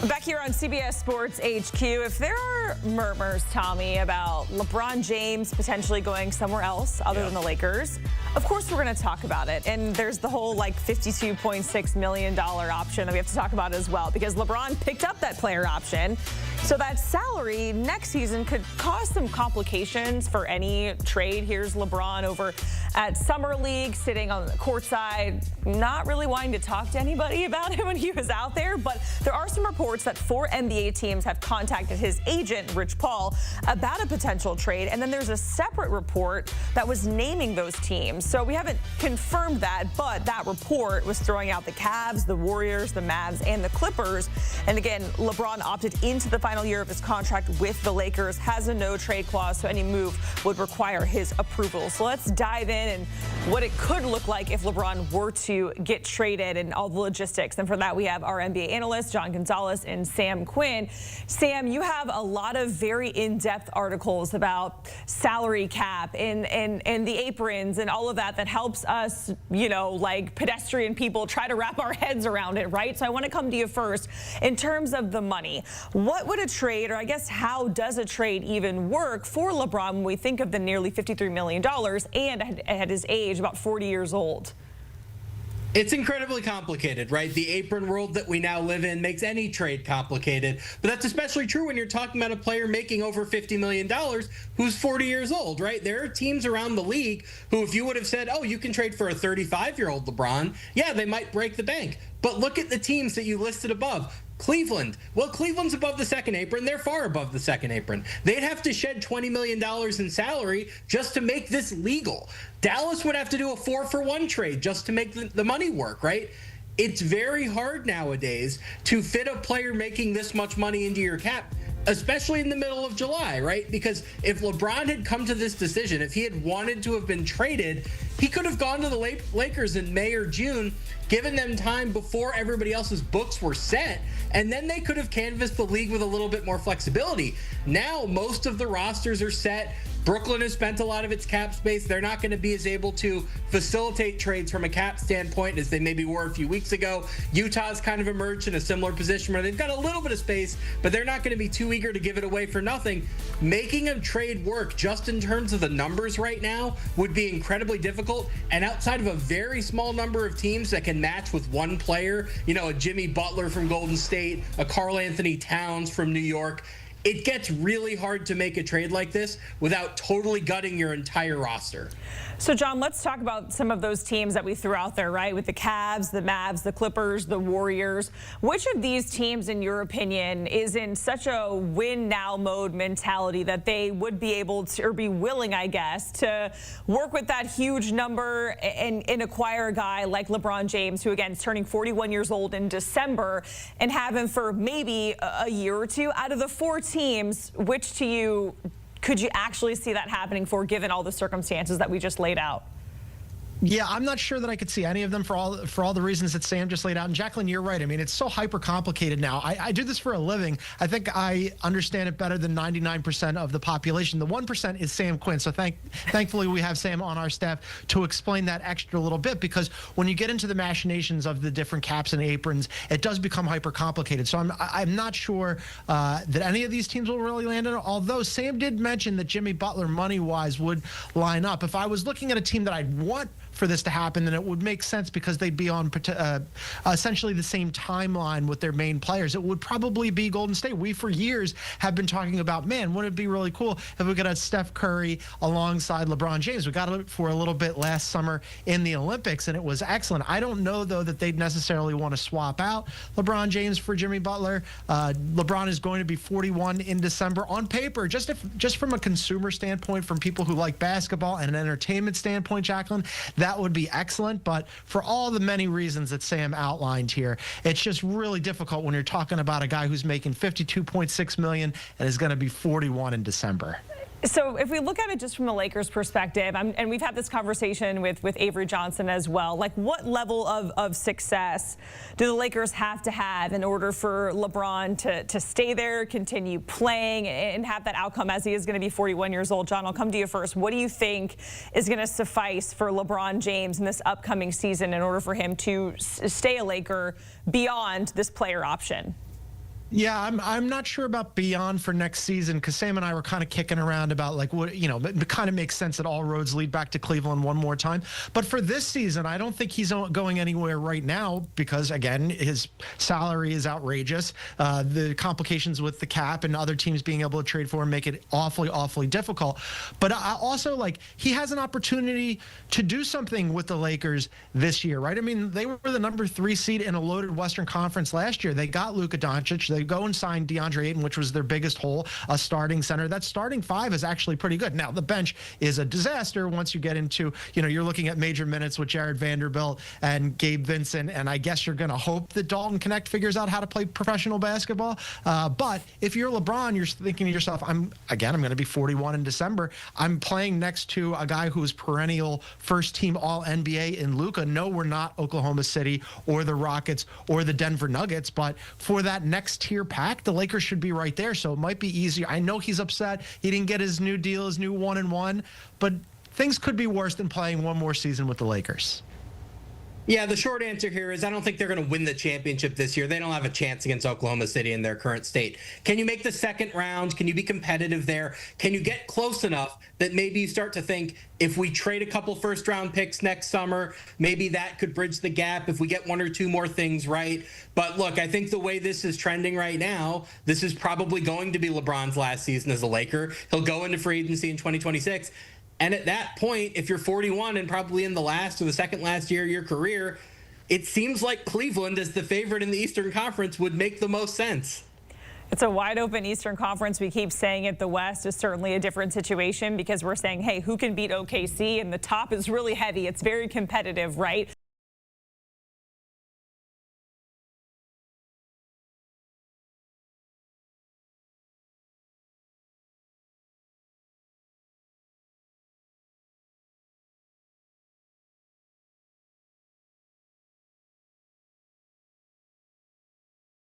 Back here on CBS Sports HQ, if there are murmurs, Tommy, about LeBron James potentially going somewhere else other than the Lakers, of course we're going to talk about it. And there's the whole $52.6 million option that we have to talk about as well, because LeBron picked up that player option. So that salary next season could cause some complications for any trade. Here's LeBron over at Summer League, sitting on the courtside, not really wanting to talk to anybody about it when he was out there. But there are some reports that 4 NBA teams have contacted his agent, Rich Paul, about a potential trade. And then there's a separate report that was naming those teams. So we haven't confirmed that, but that report was throwing out the Cavs, the Warriors, the Mavs, and the Clippers. And again, LeBron opted into the final year of his contract with the Lakers, has a no-trade clause, so any move would require his approval. So let's dive in and what it could look like if LeBron were to get traded and all the logistics. And for that, we have our NBA analyst, Gonzalez and Sam Quinn. Sam, you have a lot of very in-depth articles about salary cap and the aprons and all of that helps us, like pedestrian people, try to wrap our heads around it, right? So I want to come to you first. In terms of the money, what would a trade, or I guess how does a trade even work for LeBron when we think of the nearly $53 million and at his age, about 40 years old? It's incredibly complicated, right? The apron world that we now live in makes any trade complicated. But that's especially true when you're talking about a player making over $50 million who's 40 years old, right? There are teams around the league who, if you would have said, oh, you can trade for a 35-year-old LeBron, yeah, they might break the bank. But look at the teams that you listed above. Cleveland. Well, Cleveland's above the second apron. They're far above the second apron. They'd have to shed $20 million in salary just to make this legal. Dallas would have to do a 4-for-1 trade just to make the money work, right? It's very hard nowadays to fit a player making this much money into your cap, especially in the middle of July, right? Because if LeBron had come to this decision, if he had wanted to have been traded, he could have gone to the Lakers in May or June, given them time before everybody else's books were set, and then they could have canvassed the league with a little bit more flexibility. Now, most of the rosters are set. Brooklyn has spent a lot of its cap space. They're not going to be as able to facilitate trades from a cap standpoint as they maybe were a few weeks ago. Utah's kind of emerged in a similar position where they've got a little bit of space, but they're not going to be too eager to give it away for nothing. Making a trade work just in terms of the numbers right now would be incredibly difficult. And outside of a very small number of teams that can match with one player, a Jimmy Butler from Golden State, a Karl Anthony Towns from New York, it gets really hard to make a trade like this without totally gutting your entire roster. So, John, let's talk about some of those teams that we threw out there, right? With the Cavs, the Mavs, the Clippers, the Warriors. Which of these teams, in your opinion, is in such a win-now mode mentality that they would be able to, or be willing, I guess, to work with that huge number and acquire a guy like LeBron James, who, again, is turning 41 years old in December, and have him for maybe a year or two? Out of the 4 teams, which to you could you actually see that happening for, given all the circumstances that we just laid out? Yeah, I'm not sure that I could see any of them for all the reasons that Sam just laid out. And Jacqueline, you're right. I mean, it's so hyper complicated now. I do this for a living. I think I understand it better than 99% of the population. The 1% is Sam Quinn. So thankfully we have Sam on our staff to explain that extra little bit, because when you get into the machinations of the different caps and aprons, it does become hyper complicated. So I'm not sure that any of these teams will really land in it. Although Sam did mention that Jimmy Butler money-wise would line up. If I was looking at a team that I'd want for this to happen, then it would make sense, because they'd be on essentially the same timeline with their main players. It would probably be Golden State. We, for years, have been talking about, man, wouldn't it be really cool if we got a Steph Curry alongside LeBron James? We got it for a little bit last summer in the Olympics, and it was excellent. I don't know, though, that they'd necessarily want to swap out LeBron James for Jimmy Butler. LeBron is going to be 41 in December. On paper, just from a consumer standpoint, from people who like basketball and an entertainment standpoint, Jacqueline, that would be excellent. But for all the many reasons that Sam outlined here, it's just really difficult when you're talking about a guy who's making $52.6 million and is going to be 41 in December. So if we look at it just from the Lakers' perspective, and we've had this conversation with Avery Johnson as well, like what level of success do the Lakers have to have in order for LeBron to stay there, continue playing, and have that outcome as he is going to be 41 years old? John, I'll come to you first. What do you think is going to suffice for LeBron James in this upcoming season in order for him to stay a Laker beyond this player option? Yeah, I'm not sure about beyond for next season, because Sam and I were kind of kicking around about like what, it kind of makes sense that all roads lead back to Cleveland one more time. But for this season, I don't think he's going anywhere right now because, again, his salary is outrageous. The complications with the cap and other teams being able to trade for him make it awfully, awfully difficult. But also, like, he has an opportunity to do something with the Lakers this year, right? I mean, they were the number 3 seed in a loaded Western Conference last year. They got Luka Doncic. They go and sign DeAndre Ayton, which was their biggest hole, a starting center. That starting 5 is actually pretty good. Now, the bench is a disaster once you get into, you're looking at major minutes with Jared Vanderbilt and Gabe Vincent, and I guess you're going to hope that Dalton Knecht figures out how to play professional basketball. But if you're LeBron, you're thinking to yourself, I'm going to be 41 in December. I'm playing next to a guy who's perennial first-team All-NBA in Luka. No, we're not Oklahoma City or the Rockets or the Denver Nuggets, but for that next tier pack, the Lakers should be right there, so it might be easier. I know he's upset. He didn't get his new deal, his new 1-1, but things could be worse than playing one more season with the Lakers. Yeah, the short answer here is I don't think they're going to win the championship this year. They don't have a chance against Oklahoma City in their current state. Can you make the second round? Can you be competitive there? Can you get close enough that maybe you start to think, if we trade a couple first-round picks next summer, maybe that could bridge the gap if we get 1 or 2 more things right? But look, I think the way this is trending right now, this is probably going to be LeBron's last season as a Laker. He'll go into free agency in 2026. And at that point, if you're 41 and probably in the last or the second last year of your career, it seems like Cleveland, as the favorite in the Eastern Conference, would make the most sense. It's a wide open Eastern Conference. We keep saying it. The West is certainly a different situation because we're saying, hey, who can beat OKC? And the top is really heavy. It's very competitive, right?